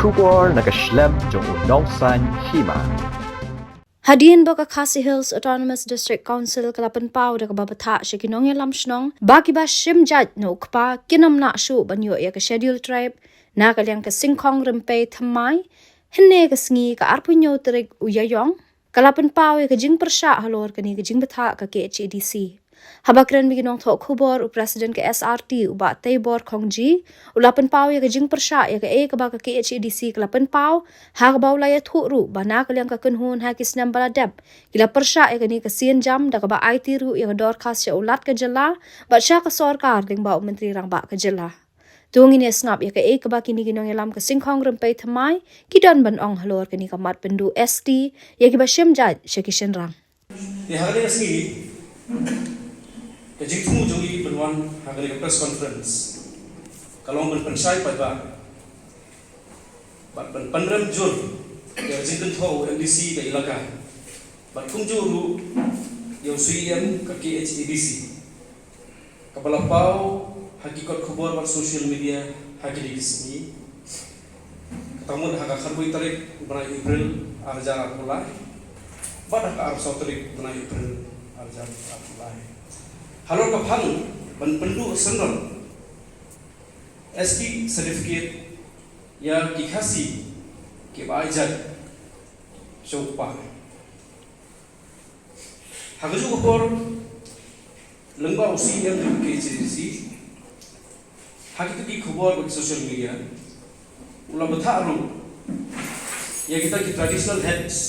Kubor nakaslem jong unong san hima. Hadian baka Khasi Hills Autonomous District Council kalapan pau da kababata siya kinong yalam shnong baki ba shimjat no kpa kinam na shu banyo ya ka schedule tribe na kalyang ka singkong rimpe thamai henne ka sngi ka arpunyo trik uyayong kalapan pau ya ka jing persha halor kani ka jing batha ka KHADC habakran biginong thok khubor u president ka SRT u ba taybor khongji ulapan pau ya ka jing persha ya ka ka ba ka KHADC kalapan pau ha ka baula ya thuru bana kalyang ka kunhun ha kisnam bala deb kila persha ya ka ni ka sien jam da ka ba IT ru ya ka dor khas ya ulat ka jala ba sha ka sarkar ding ba menteri rang ba ka jala tungin ya ngap ya ka ba kini ginong yalam ka singkhong rempai thamai kidon ban ong halor kani ka mat pendu ST ya ki ba shimjat shakishan rang ya hari asli Kajing jongi berwan hari ke press conference. Kalau berpensai pada ban Jun yang jingkan tahu MDC di ilaka. Ban kunjuru yang suiem ke KHADC. Kepala pau hakikat khubor ban social media hakiki sini. Ketemu hak kharbui tarik bana April arjar mulai. Badak arab tarik bana April arjar mulai. Halor ka phang ban pendu sandon ST certificate ya ki khasi ke baijat chokpa hagaju ko lengba usi yang ke CDC hakiki khobor di social media ula batharu ya kita ki traditional heads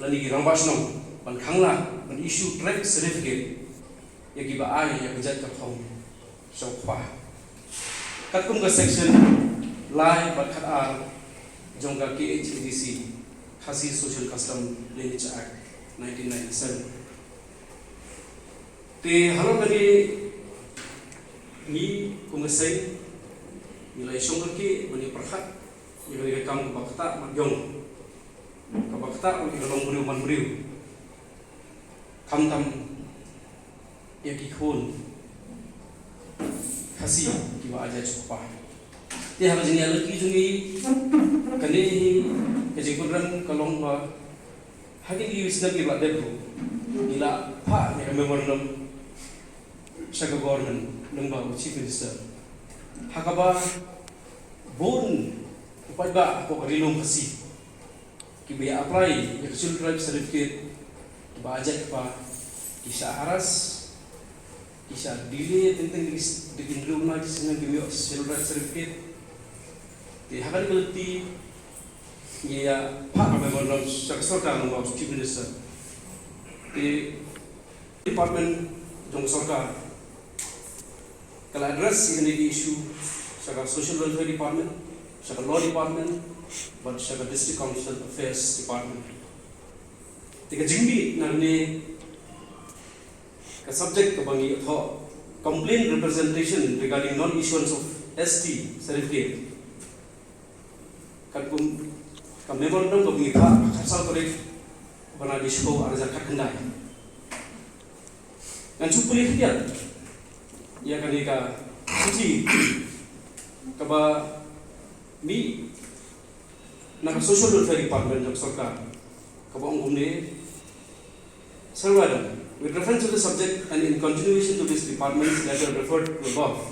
lani ki rambasno ban khangla ban issue track certificate yang iba ay yang berjat terhong sokpa kat kum ka section lai bat khat ar jong ka KHADC Khasi Social Custom Lineage Act 1997 te halo kani ni kum sai nilai song ke bani perhat ni bani kam bakta magyong ka bakta ul ilong buriu man buriu kam tam yang kikun khasi kiwa aja cukup ti ha jing yal ki jungi kani ke jingkuran kalong ba hagi ki wisna ki ba debru ila pha ne memorandum shaga government lengba chief minister hakaba bon upai ba ko rilong khasi ki be apply actual tribe certificate ba aja pa kisah haras kisah dili tentang di rumah di sini di seluruh certificate di hari keliti ya pak memang serta nomor chief minister di department jong sarkar kalau address ini isu sebagai social welfare department sebagai law department dan sebagai district council affairs department tiga jingbi nanti ka subject ka bangi tho complaint representation regarding non issuance of ST certificate kan kum ka memorandum ka bangi tha khasal korek bana disco arja khakndai kan supuli khiat ya kan ka suci ka ba mi na social welfare department of sarkar ka ba ngumne sarwada. With reference to the subject and in continuation to this department's letter referred to above,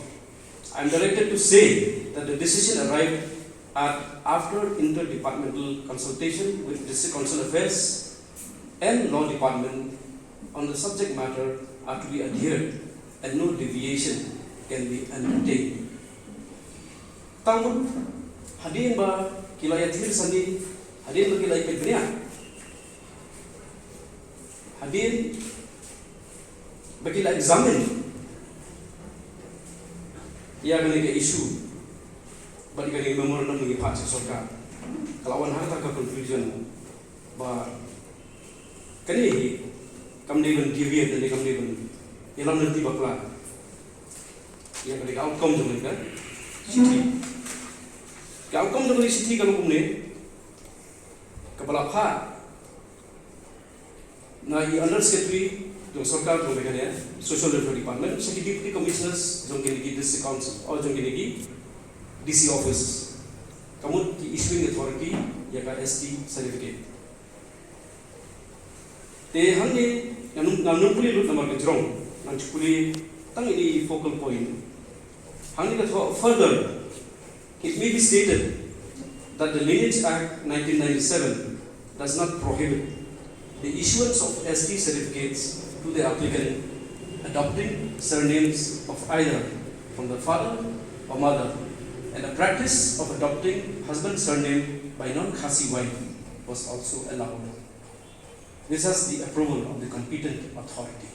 I am directed to say that the decision arrived at after interdepartmental consultation with District Council Affairs and Law Department on the subject matter are to be adhered and no deviation can be undertaken. Tangun hadin ba kilaya tir sandi hadin ba kilaya pednya hadin bagi examine ia gani ke isu bagi gani memorandum bagi pak sarkar kalau wan harta ka confusion ba kani kam deven deviate dari kam deven ilam nanti bakla ia bagi outcome jom kan city ka outcome jom city kalau kumne kepala pak na i under secretary jong sarkar jong begane social welfare department saki deputy commissioners jong kini district council or jong kini DC office kamu ki issuing authority ya ka ST certificate te hangi nang puli lut namar kejrong nang puli tang ini focal point hangi ka further it may be stated that the Lineage Act 1997 does not prohibit the issuance of ST certificates to the applicant adopting surnames of either from the father or mother, and the practice of adopting husband's surname by non-Khasi wife was also allowed. This has the approval of the competent authority.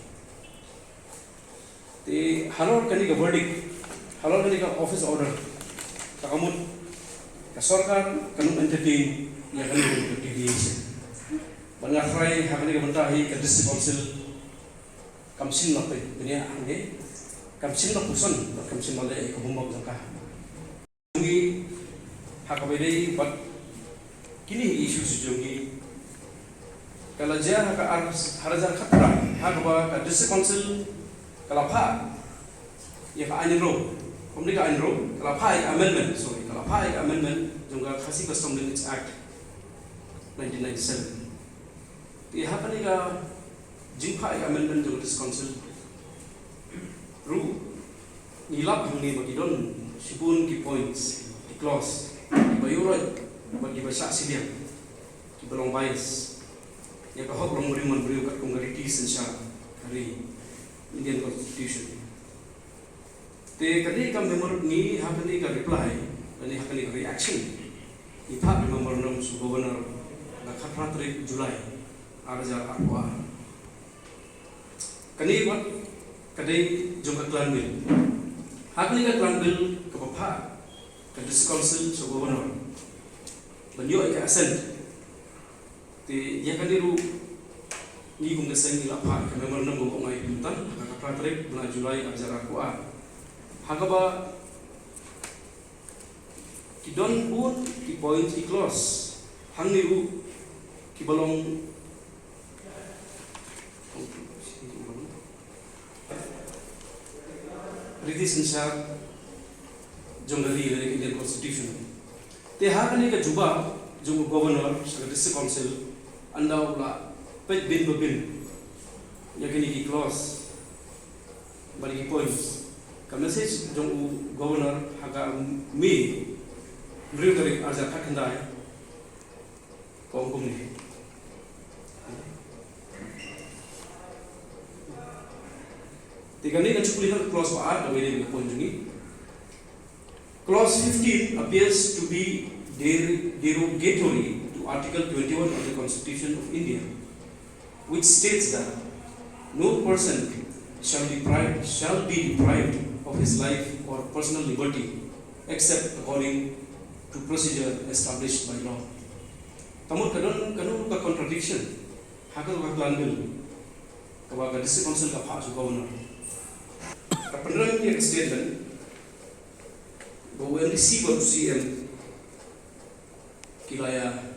The halal kani ka verdict, halal kani ka office order, takamut ka sarkar kanung entertain ya kani ka deviation. Bangakhrai hakani ka bantahi ka district council kamsin nape dunia angge kamsin na puson kamsin male ka bumbag jangka. Jungi hakabede but kini issue jungi kalau dia haka harajar khatra hakaba ka district council kalapha ya ka aniro komni ka aniro kalapha amendment jungga Khasi Custom Lineage Act 1997 ti hakani ka jingpha amendment jungga district council ru nilap hangni magidon sibun ki points ki clause ki bayurot bagi bahasa silia ki belong bias ya kahok long beriman beriu kat kongriti sensya hari Indian Constitution te kadi ka member ni hakani ka reply ani hakani ka reaction ni thap member nam su governor na khatra tarik Julai arja akwa kani wat kadai jongka klan bill hakani ka klan bill ka bapha ka district council su governor banyo ka assent te ya kadiru ni kung kaseng nila pa ka member ng gong ay pintan nakapatrik na July ajara ko hakaba kidon pun ki point ki close hangni u ki balong British insya jonggali dari Indian Constitution te hakani ka juba jong governor sa district council anda ula pet bin ya kini ki clause bali ki points ka message jong governor haga mi beriu dari aja kakandai kong ni tiga ni kan cukup clause wa ada beri ki point jungi clause 15 appears to be derogatory to Article 21 of the Constitution of India, which states that no person shall be deprived of his life or personal liberty except according to procedure established by law. Tamur kanun ka contradiction hakal ka klanbil kawaga district council ka pha governor ka penrang ni statement bahwa yang receive of CM kilaya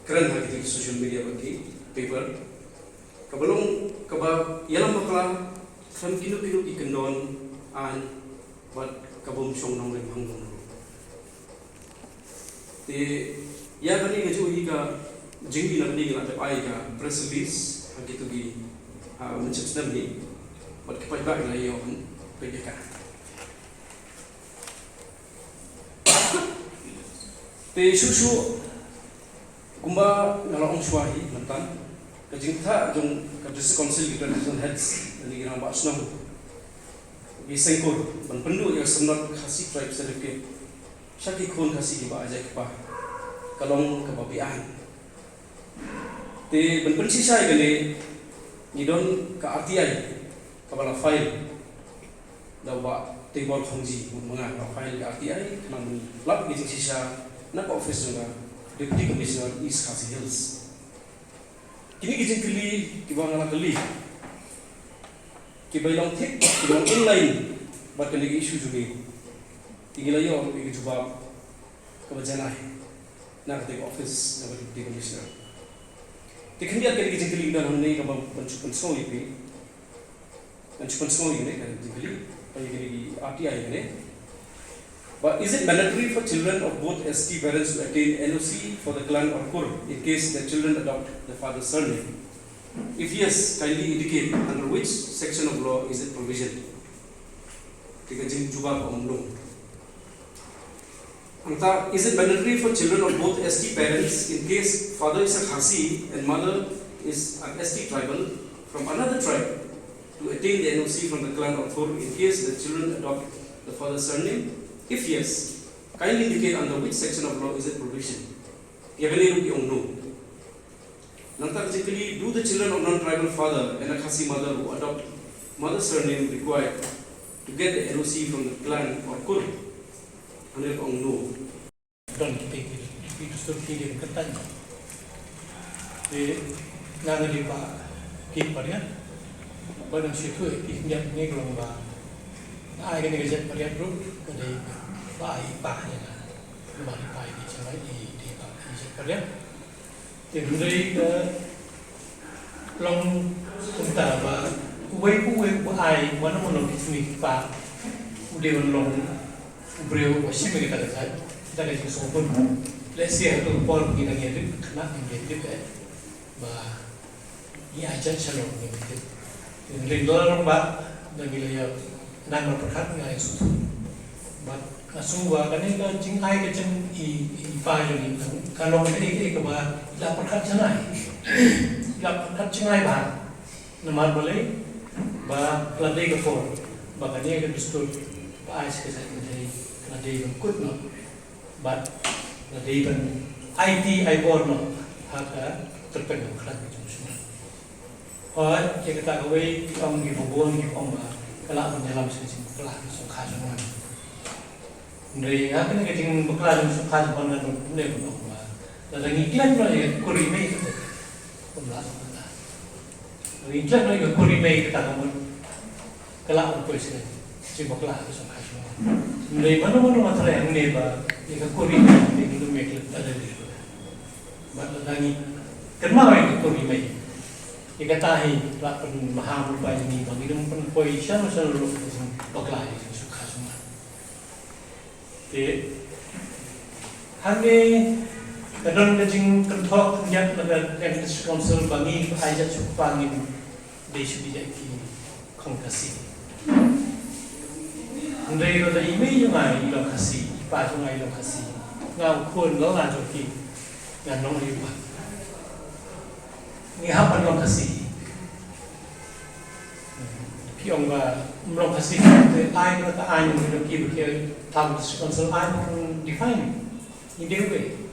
keren hati di social media bagi paper kabalong kaba yalam bakla kan kinu ikendon an bat kabum song nong lem hangong te ya kani ngaju ka jinggi na kani ngata pai ka press release hagi tu gi mencep sedam ni bat kepai ba ila yo PKK te susu kumba ngalong swahi mantan kajingta jong district council kita division heads ni ginang ba sunam bisengkor ban pendu ya senat Khasi tribe certificate syaki khon Khasi ki ba ajai pa kalong kababian te ban pensi sai gane ni don ka RTI kabala file dawa tebol khongji mga ka file ka RTI nang lab gi sisa na ka office nga Deputy Commissioner East Khasi Hills. Kini kijing kili kiba ngala kali. Kiba ilang tik, kiba inline bat kani issue juni. Tingila yo igi jubab kabajanay na ka office na Deputy Commissioner. Tikhan dia kani kijing kili dan honne ka banchupan soi pe. Banchupan soi ne ka kijing kili pa igi RTI ne. But is it mandatory for children of both ST parents to attain NOC for the clan or kur in case the children adopt the father's surname? If yes, kindly indicate under which section of law is it provisioned. Is it mandatory for children of both ST parents in case father is a Khasi and mother is an ST tribal from another tribe to attain the NOC from the clan or kur in case the children adopt the father's surname? If yes, kindly indicate under which section of law is it provisioned. Basically, do the children of non-tribal father and a Khasi mother who adopt mother's surname required to get the NOC from the clan or kur? No. Don't take it. Itu seperti dia katanya. Di nana di ba kiparnya, pada situ iknya ni kalau ba, ai kan ni kerja pada group, jadi ba ipahnya, ba ipah ini cuma di ba kerja pada. Jadi long entah ba, uai ai mana di sini ba, udah long beliau masih kita lihat kita lihat sopun lesih itu pol kita lihat kena menjadi bah ini aja calon ni gitu jadi orang bah dan wilayah nama perkat ngai suatu bah langsung bah kan ini kan cingkai kecem ipa jadi kalau ini bah dah perkat cenai dah perkat cenai bah nama boleh bah ladai kepol bah kan ini kan betul bah ais kesat menjadi Nadi ikut no, but nadi ban IT ibor no, haka terpenuh keran macam semua. Or jika tak kawai kita mengi hubungan kita kalau menyelam sesuatu kelas suka semua. Nadi haka ni kita berkelas suka semua dan ni pun orang. Dan iklan pun ya kurimai kita, pun lah semua. Iklan pun ya kurimai kita kamu kalau orang kuis ni, cuma kelas suka semua. Dari mana-mana masalah yang ni bah, jika kurimai itu mereka ada di situ. Bapak lagi, kenapa itu kurimai? Jika tahi, lapan mahal rupa ini, bagi dia pun koi siapa selalu baklah itu suka semua. Jadi, hanya kadang kecing kentok yang pada yang sponsor bagi ajak cukup angin, dia sudah jadi kongkasi. Dari kata email yang ai ilang kasih, ipa yang ai ilang kasih, ngau kun lo lah joki, yang nong liwa, ni apa ilang kasih? Piong ba, ilang kasih tu ai kata ai yang hidup kita tahu sponsor ai pun define, ni dia we,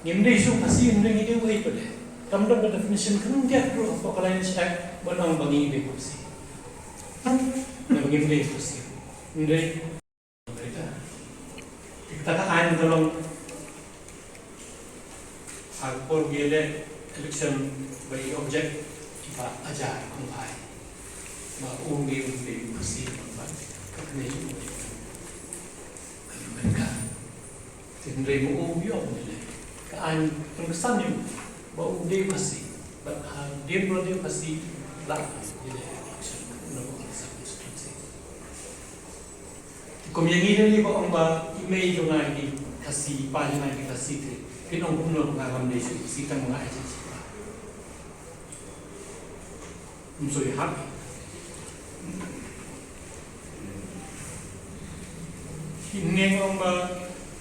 ni mendai su kasih mendai ni dia we pada, kamu dah definition kan dia tu apa kalau ini cek, benang bangi dia kasih, nak bangi dia kasih. Jadi, kita kan dalam akpor biada election bagi objek kita ajar kumpai, mahu umbi bersih kumpai, kerana itu mereka. Jadi mahu umbi orang ni, kan pengesan ni mahu umbi bersih, dia berada bersih lah. Kau yang ini ni bawa orang email juga ni kasih pagi lagi kasih tu, kita orang pun orang Malaysia kita mengajar siapa, musuh hak. Ini orang bawa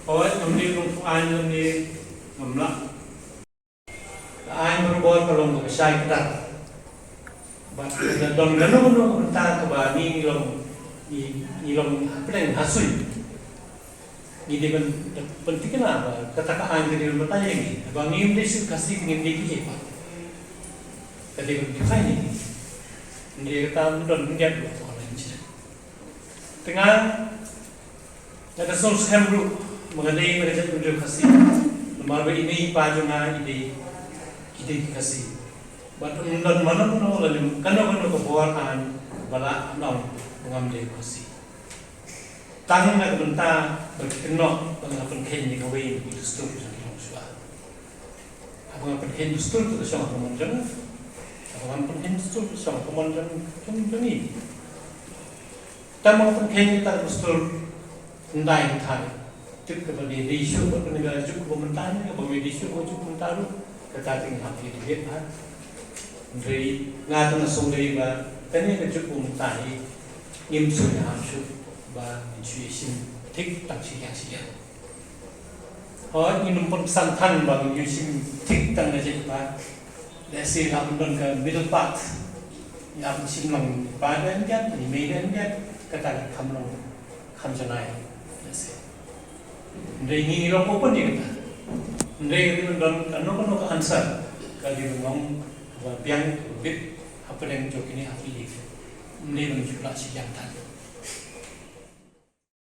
orang ni orang ni nampak, orang berbuat kalau orang saya kita, dan orang entah kebal ni orang ilong apa yang hasil ini kan penting kenapa katakan dia bertanya ini bang ini dia kasih dengan dia apa tadi kan define ini dia kata don dia dua orang ini tengah ada source hemru mengenai mereka itu kasih nomor ini pajuna ide kasih batu don mana pun orang kalau kebuatan bala nong mengambil kursi. Tangan nak bentar berkenok dengan pengen yang kawin itu stul yang suah. Apa pengen stul itu sama pemanjang. Apa pengen stul itu sama pemanjang ini. Tamu pengen kita stul ndai thai tức là về đi xuống của mình là chụp của mình ta nhưng mà về đi xuống của chụp mình ta luôn cái ta tình học thì biết hết rồi nga tôi là xuống đây và cái này là chụp của mình ta thì nghiêm sửa làm chụp và suy sinh thích tăng sĩ dạng sĩ hỏi như nông dân sang thân và như sinh thích tăng là gì và để xem làm đơn cái middle part làm sinh lòng và đến nhất thì mấy đến nhất cái ta làm lòng làm cho này Ndai ni lo ko pun ni. Ndai itu don ano ko answer kali ngom wa biang bit apa yang jok ini hati. Ndai menjual si jantan.